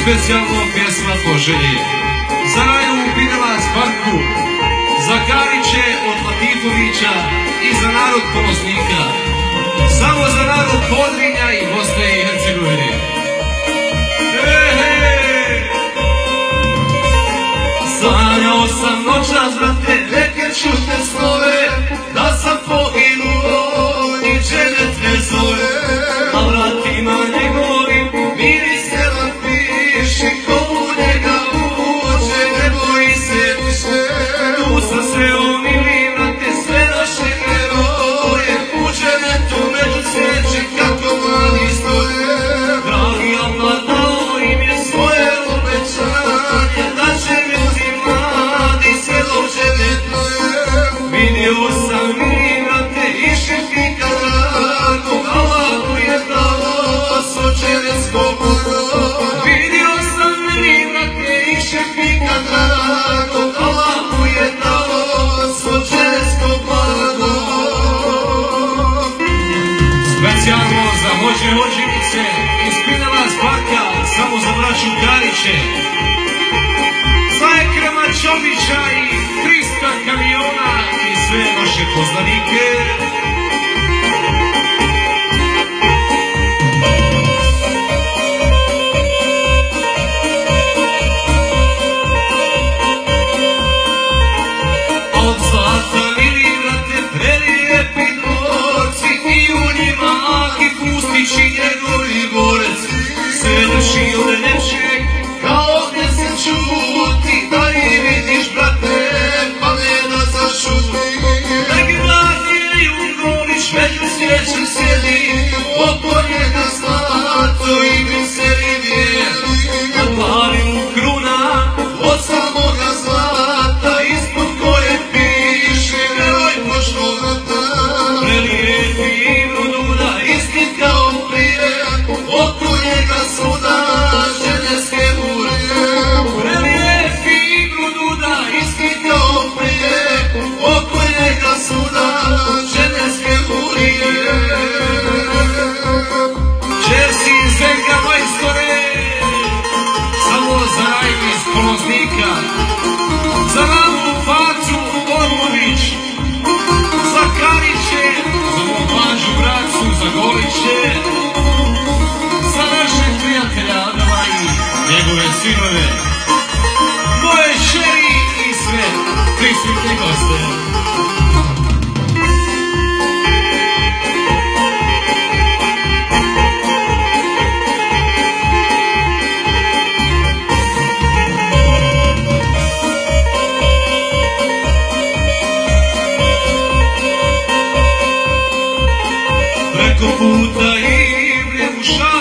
specijalno pjesma po želji. Za Raju Pinelac Barku, za Kariće od Latifovića i za narod Ponosnika. Samo za narod Podrinja i Bosne i Hercegovine. Sanjao sam noćas, brate, neke čudne snove, da sam poginuo, niče ne trezove, a vratima njegovim miris se napiši, ko u njega uđe, ne boji se više. Tu sam se omili, brate, sve naše heroje, uđene tu među svijeće kako mladi stoje. Dragi Allah dao im je svoje obećanje, da će ljudi mladi sve dođene tvoje. Vidio sam i brate i šefika dragog, Allahu je dao sočeresko blago. Vidio sam i brate i šefika dragog, Allahu je dao sočeresko blago. Specijalno za hođe hođinice iz Pinelac Barka, samo za braću Kariće, za Ekrema Čomića i 300 kamiona i sve naše poznanike. Od zlata vidi, brate, prelijepi dvorci i u njima Aki Pustić i njegovi borci. Sve duši od nečeg kao ovdje se čuti, da i vidiš, brate, pa ne da zašuti. Neki mladi Jungolić među svijećem sjedi, oko njega zlato i griseri bijeli. Na glavi mu kruna od samoga zlata, ispod koje piše heroj prošlog rata. Prelijepi Ibrududa, isti kao prije, oko njega svuda ženevske burje. Prelijepi Ibrududa, isti kao prije, oko njega svuda ženevske burje. Čersi Zenka majstore, samo za Raju iz Ponosnika, za Ramu Facu Ormović, za Kariće, za mog mlađu bracu, za Goliće, za našeg prijatelja Adama i njegove sinove, moje šeri i sve prisutne goste. Preko puta i vrije u šalu